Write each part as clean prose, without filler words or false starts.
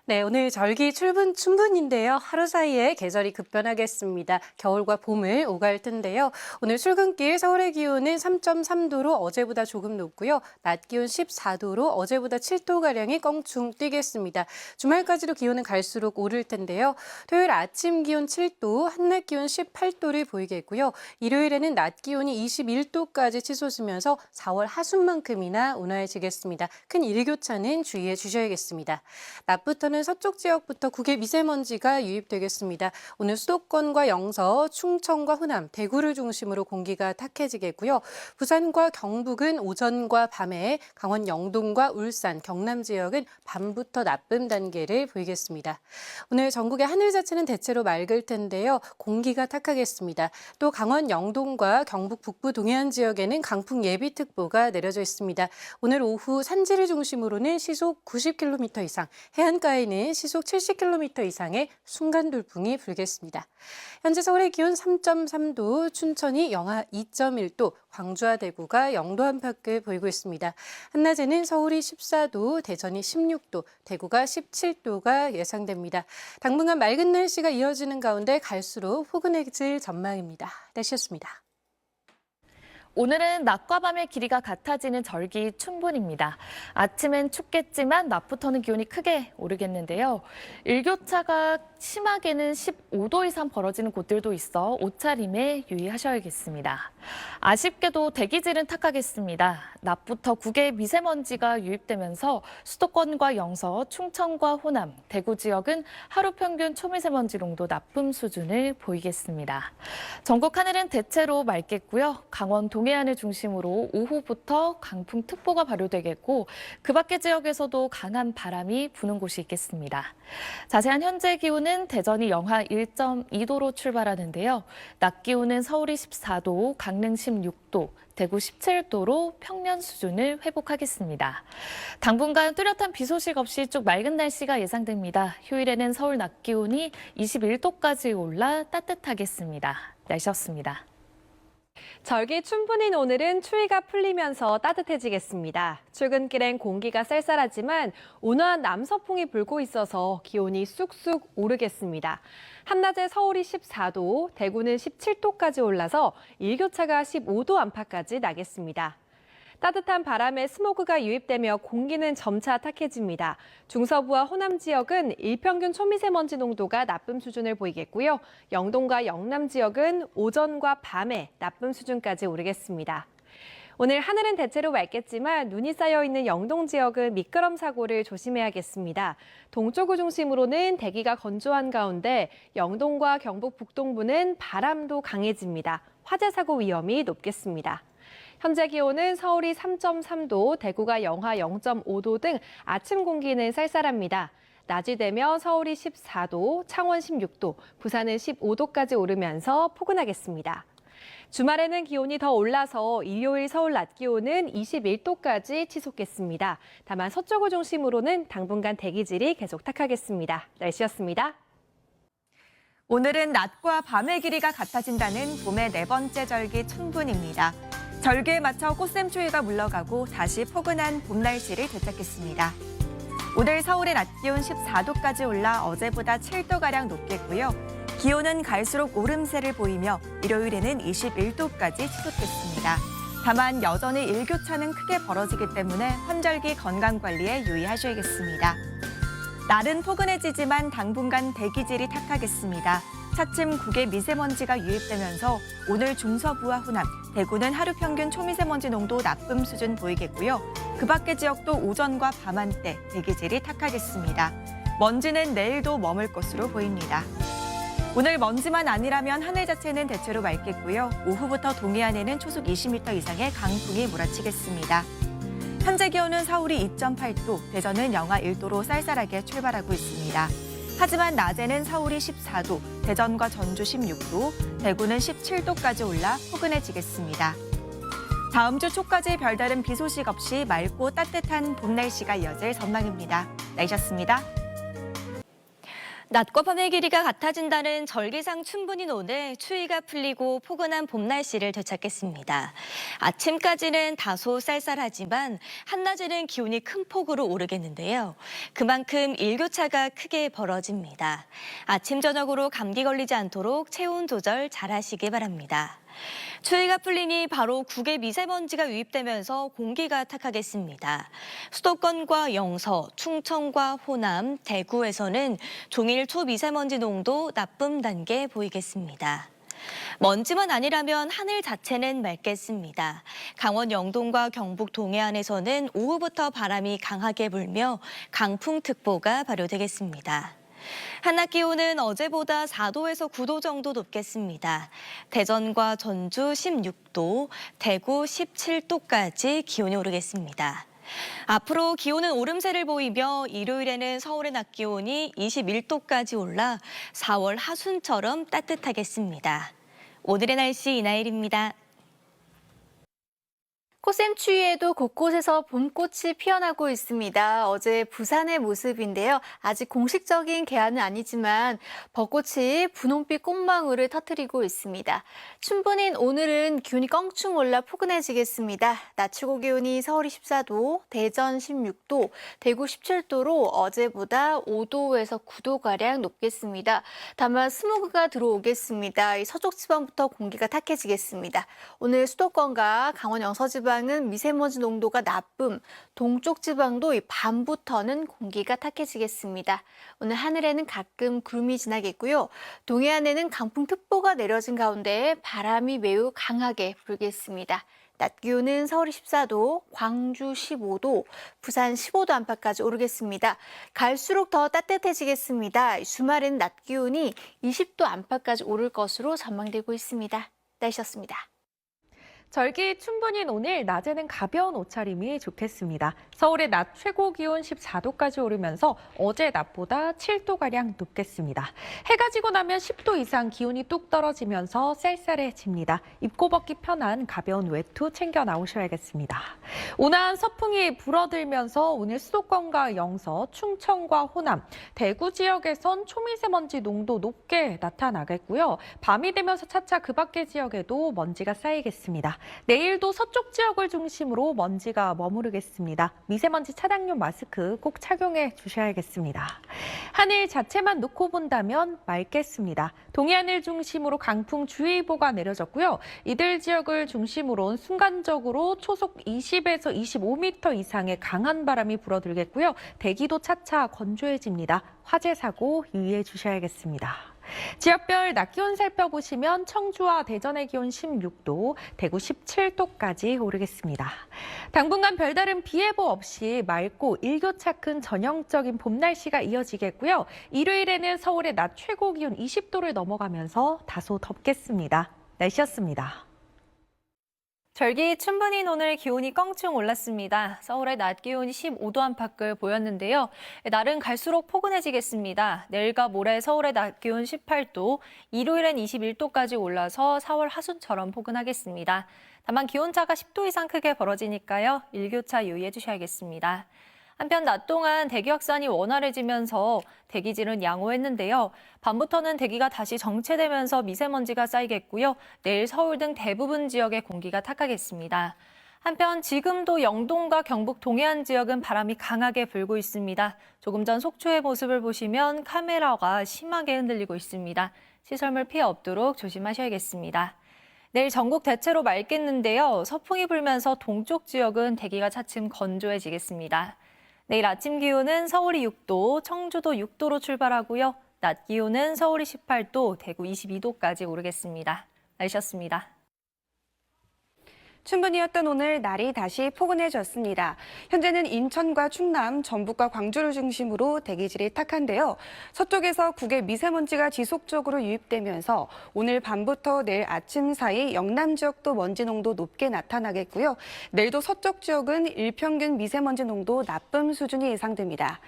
네, 오늘 절기 출근 춘분인데요. 하루 사이에 계절이 급변하겠습니다. 겨울과 봄을 오갈 텐데요. 오늘 출근길 서울의 기온은 3.3도로 어제보다 조금 높고요. 낮 기온 14도로 어제보다 7도가량이 껑충 뛰겠습니다. 주말까지도 기온은 갈수록 오를 텐데요. 토요일 아침 기온 7도, 한낮 기온 18도를 보이겠고요. 일요일에는 낮 기온이 21도까지 치솟으면서 4월 하순만큼이나 온화해지겠습니다. 큰 일교차는 주의해 주셔야겠습니다. 낮부터는 서쪽 지역부터 국외 미세먼지가 유입되겠습니다. 오늘 수도권과 영서, 충청과 호남, 대구를 중심으로 공기가 탁해지겠고요. 부산과 경북은 오전과 밤에, 강원 영동과 울산, 경남 지역은 밤부터 나쁨 단계를 보이겠습니다. 오늘 전국의 하늘 자체는 대체로 맑을 텐데요. 공기가 탁하겠습니다. 또 강원 영동과 경북 북부 동해안 지역에는 강풍 예비특보가 내려져 있습니다. 오늘 오후 산지를 중심으로는 시속 90km 이상, 해안가에는 시속 70km 이상의 순간 돌풍이 불겠습니다. 현재 서울의 기온 3.3도, 춘천이 영하 2.1도, 광주와 대구가 0도 안팎을 보이고 있습니다. 한낮에는 서울이 14도, 대전이 16도, 대구가 17도가 예상됩니다. 당분간 맑은 날씨가 이어지는 가운데 갈수록 포근해질 전망입니다. 날씨였습니다. 오늘은 낮과 밤의 길이가 같아지는 절기 춘분입니다. 아침엔 춥겠지만 낮부터는 기온이 크게 오르겠는데요. 일교차가 심하게는 15도 이상 벌어지는 곳들도 있어 옷차림에 유의하셔야겠습니다. 아쉽게도 대기질은 탁하겠습니다. 낮부터 국외 미세먼지가 유입되면서 수도권과 영서, 충청과 호남, 대구 지역은 하루 평균 초미세먼지 농도 나쁨 수준을 보이겠습니다. 전국 하늘은 대체로 맑겠고요. 강원 동해안을 중심으로 오후부터 강풍특보가 발효되겠고 그 밖의 지역에서도 강한 바람이 부는 곳이 있겠습니다. 자세한 현재 기온은 대전이 영하 1.2도로 출발하는데요. 낮 기온은 서울이 14도, 강릉 16도, 대구 17도로 평년 수준을 회복하겠습니다. 당분간 뚜렷한 비 소식 없이 쭉 맑은 날씨가 예상됩니다. 휴일에는 서울 낮 기온이 21도까지 올라 따뜻하겠습니다. 날씨였습니다. 절기 춘분인 오늘은 추위가 풀리면서 따뜻해지겠습니다. 출근길엔 공기가 쌀쌀하지만 온화한 남서풍이 불고 있어서 기온이 쑥쑥 오르겠습니다. 한낮에 서울이 14도, 대구는 17도까지 올라서 일교차가 15도 안팎까지 나겠습니다. 따뜻한 바람에 스모그가 유입되며 공기는 점차 탁해집니다. 중서부와 호남 지역은 일평균 초미세먼지 농도가 나쁨 수준을 보이겠고요. 영동과 영남 지역은 오전과 밤에 나쁨 수준까지 오르겠습니다. 오늘 하늘은 대체로 맑겠지만 눈이 쌓여있는 영동 지역은 미끄럼 사고를 조심해야겠습니다. 동쪽을 중심으로는 대기가 건조한 가운데 영동과 경북 북동부는 바람도 강해집니다. 화재 사고 위험이 높겠습니다. 현재 기온은 서울이 3.3도, 대구가 영하 0.5도 등 아침 공기는 쌀쌀합니다. 낮이 되면 서울이 14도, 창원 16도, 부산은 15도까지 오르면서 포근하겠습니다. 주말에는 기온이 더 올라서 일요일 서울 낮 기온은 21도까지 치솟겠습니다. 다만 서쪽을 중심으로는 당분간 대기질이 계속 탁하겠습니다. 날씨였습니다. 오늘은 낮과 밤의 길이가 같아진다는 봄의 네 번째 절기 춘분입니다. 절기에 맞춰 꽃샘추위가 물러가고 다시 포근한 봄 날씨를 되찾겠습니다. 오늘 서울의 낮 기온 14도까지 올라 어제보다 7도가량 높겠고요. 기온은 갈수록 오름세를 보이며 일요일에는 21도까지 치솟겠습니다. 다만 여전히 일교차는 크게 벌어지기 때문에 환절기 건강관리에 유의하셔야겠습니다. 날은 포근해지지만 당분간 대기질이 탁하겠습니다. 차츰 국외 미세먼지가 유입되면서 오늘 중서부와 호남, 대구는 하루 평균 초미세먼지 농도 나쁨 수준 보이겠고요. 그 밖의 지역도 오전과 밤한때 대기질이 탁하겠습니다. 먼지는 내일도 머물 것으로 보입니다. 오늘 먼지만 아니라면 하늘 자체는 대체로 맑겠고요. 오후부터 동해안에는 초속 20m 이상의 강풍이 몰아치겠습니다. 현재 기온은 서울이 2.8도, 대전은 영하 1도로 쌀쌀하게 출발하고 있습니다. 하지만 낮에는 서울이 14도, 대전과 전주 16도, 대구는 17도까지 올라 포근해지겠습니다. 다음 주 초까지 별다른 비 소식 없이 맑고 따뜻한 봄 날씨가 이어질 전망입니다. 날씨였습니다. 낮과 밤의 길이가 같아진다는 절기상 춘분인 오늘 추위가 풀리고 포근한 봄 날씨를 되찾겠습니다. 아침까지는 다소 쌀쌀하지만 한낮에는 기온이 큰 폭으로 오르겠는데요. 그만큼 일교차가 크게 벌어집니다. 아침 저녁으로 감기 걸리지 않도록 체온 조절 잘하시기 바랍니다. 추위가 풀리니 바로 국외 미세먼지가 유입되면서 공기가 탁하겠습니다. 수도권과 영서, 충청과 호남, 대구에서는 종일 초미세먼지 농도 나쁨 단계 보이겠습니다. 먼지만 아니라면 하늘 자체는 맑겠습니다. 강원 영동과 경북 동해안에서는 오후부터 바람이 강하게 불며 강풍특보가 발효되겠습니다. 한낮 기온은 어제보다 4도에서 9도 정도 높겠습니다. 대전과 전주 16도, 대구 17도까지 기온이 오르겠습니다. 앞으로 기온은 오름세를 보이며 일요일에는 서울의 낮 기온이 21도까지 올라 4월 하순처럼 따뜻하겠습니다. 오늘의 날씨 이나일입니다. 꽃샘 추위에도 곳곳에서 봄꽃이 피어나고 있습니다. 어제 부산의 모습인데요. 아직 공식적인 개화는 아니지만 벚꽃이 분홍빛 꽃망울을 터뜨리고 있습니다. 춘분인 오늘은 기온이 껑충 올라 포근해지겠습니다. 낮 최고 기온이 서울이 14도, 대전 16도, 대구 17도로 어제보다 5도에서 9도가량 높겠습니다. 다만 스모그가 들어오겠습니다. 서쪽 지방부터 공기가 탁해지겠습니다. 오늘 수도권과 강원 영서지방 은 미세먼지 농도가 나쁨, 동쪽 지방도 밤부터는 공기가 탁해지겠습니다. 오늘 하늘에는 가끔 구름이 지나겠고요. 동해안에는 강풍특보가 내려진 가운데 바람이 매우 강하게 불겠습니다. 낮 기온은 서울이 14도, 광주 15도, 부산 15도 안팎까지 오르겠습니다. 갈수록 더 따뜻해지겠습니다. 주말에는 낮 기온이 20도 안팎까지 오를 것으로 전망되고 있습니다. 날씨였습니다. 절기 춘분인 오늘 낮에는 가벼운 옷차림이 좋겠습니다. 서울의 낮 최고 기온 14도까지 오르면서 어제 낮보다 7도가량 높겠습니다. 해가 지고 나면 10도 이상 기온이 뚝 떨어지면서 쌀쌀해집니다. 입고 벗기 편한 가벼운 외투 챙겨 나오셔야겠습니다. 온화한 서풍이 불어들면서 오늘 수도권과 영서, 충청과 호남, 대구 지역에선 초미세먼지 농도 높게 나타나겠고요. 밤이 되면서 차차 그 밖의 지역에도 먼지가 쌓이겠습니다. 내일도 서쪽 지역을 중심으로 먼지가 머무르겠습니다. 미세먼지 차단용 마스크 꼭 착용해 주셔야겠습니다. 하늘 자체만 놓고 본다면 맑겠습니다. 동해안을 중심으로 강풍주의보가 내려졌고요. 이들 지역을 중심으로 순간적으로 초속 20에서 25m 이상의 강한 바람이 불어들겠고요. 대기도 차차 건조해집니다. 화재 사고 유의해 주셔야겠습니다. 지역별 낮 기온 살펴보시면 청주와 대전의 기온 16도, 대구 17도까지 오르겠습니다. 당분간 별다른 비 예보 없이 맑고 일교차 큰 전형적인 봄 날씨가 이어지겠고요. 일요일에는 서울의 낮 최고 기온 20도를 넘어가면서 다소 덥겠습니다. 날씨였습니다. 절기 춘분인 오늘 기온이 껑충 올랐습니다. 서울의 낮 기온이 15도 안팎을 보였는데요. 날은 갈수록 포근해지겠습니다. 내일과 모레 서울의 낮 기온 18도, 일요일엔 21도까지 올라서 4월 하순처럼 포근하겠습니다. 다만 기온차가 10도 이상 크게 벌어지니까요. 일교차 유의해 주셔야겠습니다. 한편 낮 동안 대기 확산이 원활해지면서 대기질은 양호했는데요. 밤부터는 대기가 다시 정체되면서 미세먼지가 쌓이겠고요. 내일 서울 등 대부분 지역의 공기가 탁하겠습니다. 한편 지금도 영동과 경북 동해안 지역은 바람이 강하게 불고 있습니다. 조금 전 속초의 모습을 보시면 카메라가 심하게 흔들리고 있습니다. 시설물 피해 없도록 조심하셔야겠습니다. 내일 전국 대체로 맑겠는데요. 서풍이 불면서 동쪽 지역은 대기가 차츰 건조해지겠습니다. 내일 아침 기온은 서울이 6도, 청주도 6도로 출발하고요. 낮 기온은 서울이 18도, 대구 22도까지 오르겠습니다. 날씨였습니다. 춘분이었던 오늘 날이 다시 포근해졌습니다. 현재는 인천과 충남, 전북과 광주를 중심으로 대기질이 탁한데요. 서쪽에서 국외 미세먼지가 지속적으로 유입되면서 오늘 밤부터 내일 아침 사이 영남 지역도 먼지 농도 높게 나타나겠고요. 내일도 서쪽 지역은 일평균 미세먼지 농도 나쁨 수준이 예상됩니다.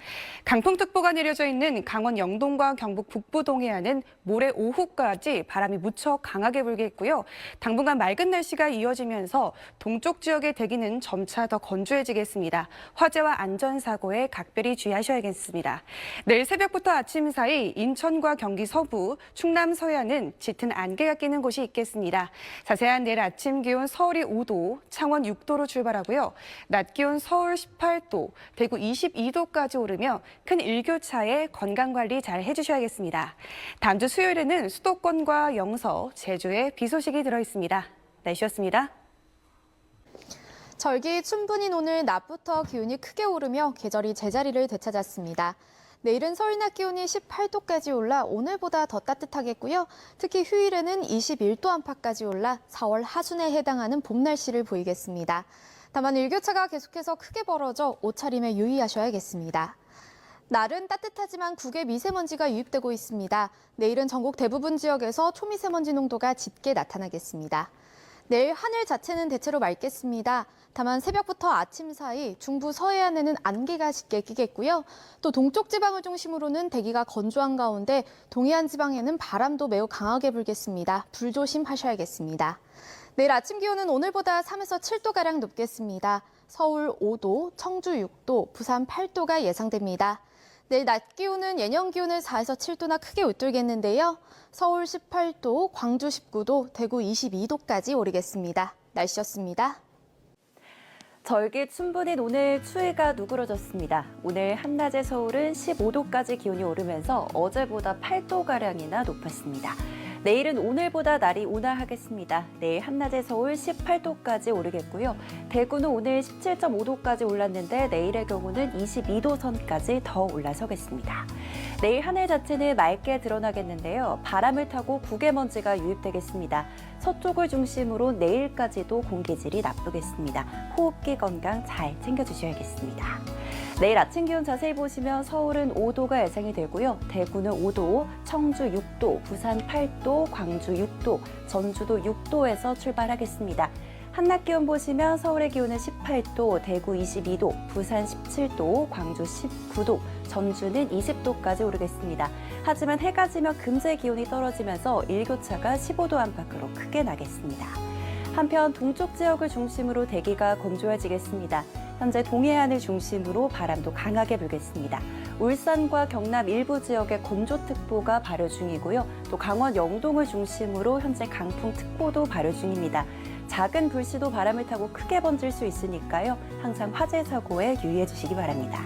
강풍특보가 내려져 있는 강원 영동과 경북 북부 동해안은 모레 오후까지 바람이 무척 강하게 불겠고요. 당분간 맑은 날씨가 이어지면서 오르면서 동쪽 지역의 대기는 점차 더 건조해지겠습니다. 화재와 안전사고에 각별히 주의하셔야겠습니다. 내일 새벽부터 아침 사이 인천과 경기 서부, 충남 서해안은 짙은 안개가 끼는 곳이 있겠습니다. 자세한 내일 아침 기온 서울이 5도, 창원 6도로 출발하고요. 낮 기온 서울 18도, 대구 22도까지 오르며 큰 일교차에 건강관리 잘 해주셔야겠습니다. 다음 주 수요일에는 수도권과 영서, 제주에 비 소식이 들어있습니다. 날씨였습니다. 절기 춘분인 오늘 낮부터 기온이 크게 오르며 계절이 제자리를 되찾았습니다. 내일은 서울 낮 기온이 18도까지 올라 오늘보다 더 따뜻하겠고요. 특히 휴일에는 21도 안팎까지 올라 4월 하순에 해당하는 봄 날씨를 보이겠습니다. 다만 일교차가 계속해서 크게 벌어져 옷차림에 유의하셔야겠습니다. 날은 따뜻하지만 국외 미세먼지가 유입되고 있습니다. 내일은 전국 대부분 지역에서 초미세먼지 농도가 짙게 나타나겠습니다. 내일 하늘 자체는 대체로 맑겠습니다. 다만 새벽부터 아침 사이 중부 서해안에는 안개가 짙게 끼겠고요. 또 동쪽 지방을 중심으로는 대기가 건조한 가운데 동해안 지방에는 바람도 매우 강하게 불겠습니다. 불조심하셔야겠습니다. 내일 아침 기온은 오늘보다 3에서 7도가량 높겠습니다. 서울 5도, 청주 6도, 부산 8도가 예상됩니다. 내일 낮 기온은 예년 기온을 4에서 7도나 크게 웃돌겠는데요. 서울 18도, 광주 19도, 대구 22도까지 오르겠습니다. 날씨였습니다. 절기 춘분인 오늘 추위가 누그러졌습니다. 오늘 한낮에 서울은 15도까지 기온이 오르면서 어제보다 8도가량이나 높았습니다. 내일은 오늘보다 날이 온화하겠습니다. 내일 한낮에 서울 18도까지 오르겠고요. 대구는 오늘 17.5도까지 올랐는데 내일의 경우는 22도 선까지 더 올라서겠습니다. 내일 하늘 자체는 맑게 드러나겠는데요. 바람을 타고 국외먼지가 유입되겠습니다. 서쪽을 중심으로 내일까지도 공기질이 나쁘겠습니다. 호흡기 건강 잘 챙겨주셔야겠습니다. 내일 아침 기온 자세히 보시면 서울은 5도가 예상이 되고요. 대구는 5도, 청주 6도, 부산 8도, 광주 6도, 전주도 6도에서 출발하겠습니다. 한낮 기온 보시면 서울의 기온은 18도, 대구 22도, 부산 17도, 광주 19도, 전주는 20도까지 오르겠습니다. 하지만 해가 지면 금세 기온이 떨어지면서 일교차가 15도 안팎으로 크게 나겠습니다. 한편 동쪽 지역을 중심으로 대기가 건조해지겠습니다. 현재 동해안을 중심으로 바람도 강하게 불겠습니다. 울산과 경남 일부 지역에 건조특보가 발효 중이고요. 또 강원 영동을 중심으로 현재 강풍특보도 발효 중입니다. 작은 불씨도 바람을 타고 크게 번질 수 있으니까요. 항상 화재 사고에 유의해 주시기 바랍니다.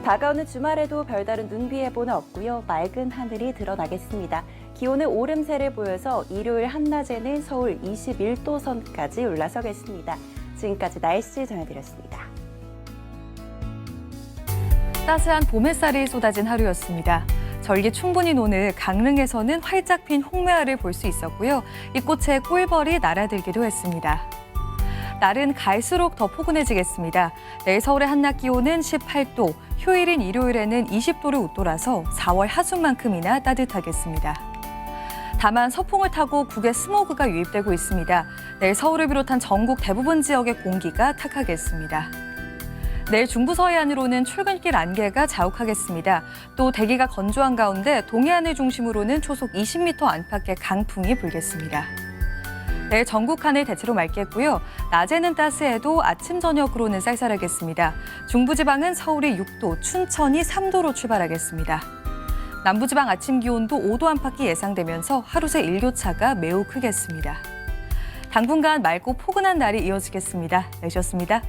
다가오는 주말에도 별다른 눈 비 예보는 없고요. 맑은 하늘이 드러나겠습니다. 기온은 오름세를 보여서 일요일 한낮에는 서울 21도 선까지 올라서겠습니다. 지금까지 날씨 전해드렸습니다. 따스한 봄 햇살이 쏟아진 하루였습니다. 절기 춘분인 오늘 강릉에서는 활짝 핀 홍매화를 볼 수 있었고요. 이 꽃에 꿀벌이 날아들기도 했습니다. 날은 갈수록 더 포근해지겠습니다. 내일 서울의 한낮 기온은 18도, 휴일인 일요일에는 20도를 웃돌아서 4월 하순만큼이나 따뜻하겠습니다. 다만 서풍을 타고 국외 스모그가 유입되고 있습니다. 내일 서울을 비롯한 전국 대부분 지역의 공기가 탁하겠습니다. 내일 중부 서해안으로는 출근길 안개가 자욱하겠습니다. 또 대기가 건조한 가운데 동해안을 중심으로는 초속 20m 안팎의 강풍이 불겠습니다. 내일 전국 하늘 대체로 맑겠고요. 낮에는 따스해도 아침 저녁으로는 쌀쌀하겠습니다. 중부지방은 서울이 6도, 춘천이 3도로 출발하겠습니다. 남부지방 아침 기온도 5도 안팎이 예상되면서 하루 새 일교차가 매우 크겠습니다. 당분간 맑고 포근한 날이 이어지겠습니다. 내셨습니다.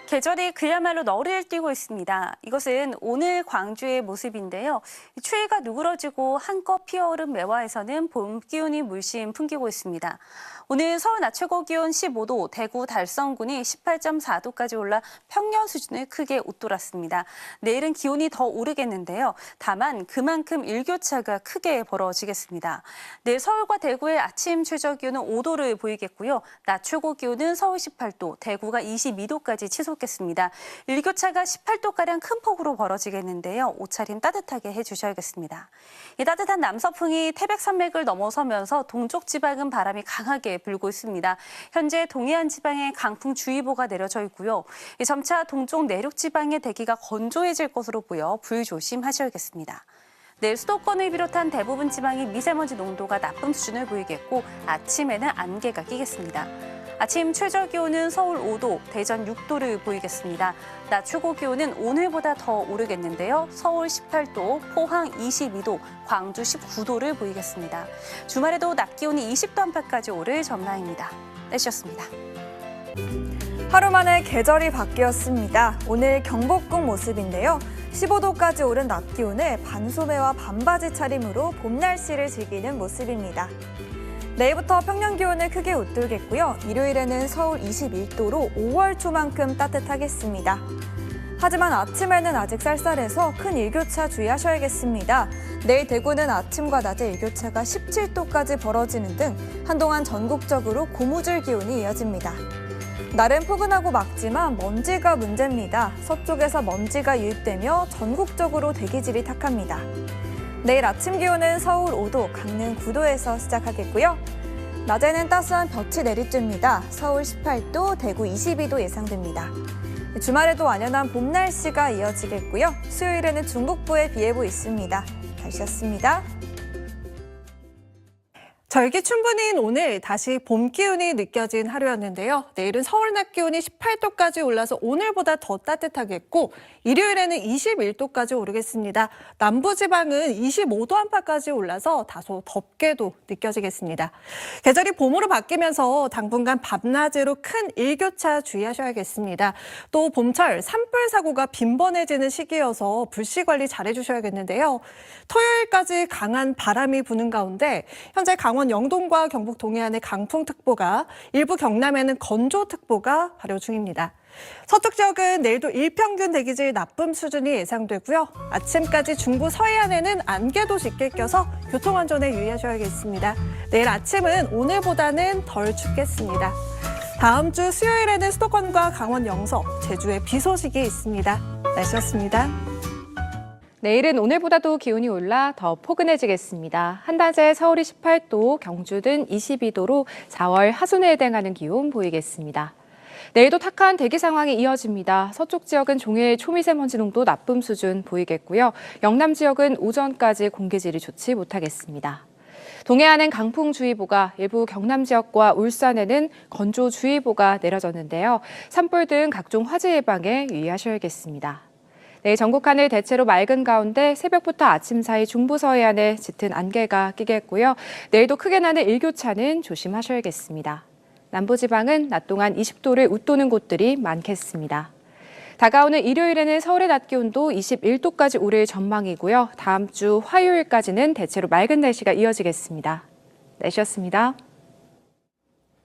계절이 그야말로 너를 띄고 있습니다. 이것은 오늘 광주의 모습인데요. 추위가 누그러지고 한껏 피어오른 매화에서는 봄 기운이 물씬 풍기고 있습니다. 오늘 서울 낮 최고 기온 15도, 대구 달성군이 18.4도까지 올라 평년 수준을 크게 웃돌았습니다. 내일은 기온이 더 오르겠는데요. 다만 그만큼 일교차가 크게 벌어지겠습니다. 내일 서울과 대구의 아침 최저 기온은 5도를 보이겠고요. 낮 최고 기온은 서울 18도, 대구가 22도까지 치솟겠습니다. 일교차가 18도가량 큰 폭으로 벌어지겠는데요. 옷차림 따뜻하게 해주셔야겠습니다. 이 따뜻한 남서풍이 태백산맥을 넘어서면서 동쪽 지방은 바람이 강하게 불고 있습니다. 현재 동해안 지방에 강풍주의보가 내려져 있고요. 점차 동쪽 내륙 지방의 대기가 건조해질 것으로 보여 불조심하셔야겠습니다. 내일 수도권을 비롯한 대부분 지방이 미세먼지 농도가 나쁨 수준을 보이겠고 아침에는 안개가 끼겠습니다. 아침 최저 기온은 서울 5도, 대전 6도를 보이겠습니다. 낮 최고 기온은 오늘보다 더 오르겠는데요. 서울 18도, 포항 22도, 광주 19도를 보이겠습니다. 주말에도 낮 기온이 20도 안팎까지 오를 전망입니다. 날씨였습니다. 하루 만에 계절이 바뀌었습니다. 오늘 경복궁 모습인데요. 15도까지 오른 낮 기온에 반소매와 반바지 차림으로 봄 날씨를 즐기는 모습입니다. 내일부터 평년 기온을 크게 웃돌겠고요. 일요일에는 서울 21도로 5월 초만큼 따뜻하겠습니다. 하지만 아침에는 아직 쌀쌀해서 큰 일교차 주의하셔야겠습니다. 내일 대구는 아침과 낮에 일교차가 17도까지 벌어지는 등 한동안 전국적으로 고무줄 기온이 이어집니다. 날은 포근하고 맑지만 먼지가 문제입니다. 서쪽에서 먼지가 유입되며 전국적으로 대기질이 탁합니다. 내일 아침 기온은 서울 5도, 강릉 9도에서 시작하겠고요. 낮에는 따스한 볕이 내리쬐입니다. 서울 18도, 대구 22도 예상됩니다. 주말에도 완연한 봄 날씨가 이어지겠고요. 수요일에는 중북부에 비 예보 있습니다. 날씨였습니다. 절기춘분인 오늘 다시 봄 기운이 느껴진 하루였는데요. 내일은 서울 낮 기온이 18도까지 올라서 오늘보다 더 따뜻하겠고 일요일에는 21도까지 오르겠습니다. 남부지방은 25도 안팎까지 올라서 다소 덥게도 느껴지겠습니다. 계절이 봄으로 바뀌면서 당분간 밤낮으로 큰 일교차 주의하셔야겠습니다. 또 봄철 산불 사고가 빈번해지는 시기여서 불씨 관리 잘해주셔야겠는데요. 토요일까지 강한 바람이 부는 가운데 현재 강원 영동과 경북 동해안에 강풍특보가, 일부 경남에는 건조특보가 발효 중입니다. 서쪽 지역은 내일도 일평균 대기질 나쁨 수준이 예상되고요. 아침까지 중부 서해안에는 안개도 짙게 껴서 교통안전에 유의하셔야겠습니다. 내일 아침은 오늘보다는 덜 춥겠습니다. 다음 주 수요일에는 수도권과 강원 영서, 제주에 비 소식이 있습니다. 날씨였습니다. 내일은 오늘보다도 기온이 올라 더 포근해지겠습니다. 한낮에 서울이 18도, 경주 등 22도로 4월 하순에 해당하는 기온 보이겠습니다. 내일도 탁한 대기 상황이 이어집니다. 서쪽 지역은 종일 초미세먼지 농도 나쁨 수준 보이겠고요. 영남 지역은 오전까지 공기질이 좋지 못하겠습니다. 동해안은 강풍주의보가, 일부 경남 지역과 울산에는 건조주의보가 내려졌는데요. 산불 등 각종 화재 예방에 유의하셔야겠습니다. 내일 전국 하늘 대체로 맑은 가운데 새벽부터 아침 사이 중부 서해안에 짙은 안개가 끼겠고요. 내일도 크게 나는 일교차는 조심하셔야겠습니다. 남부지방은 낮 동안 20도를 웃도는 곳들이 많겠습니다. 다가오는 일요일에는 서울의 낮 기온도 21도까지 오를 전망이고요. 다음 주 화요일까지는 대체로 맑은 날씨가 이어지겠습니다. 날씨였습니다.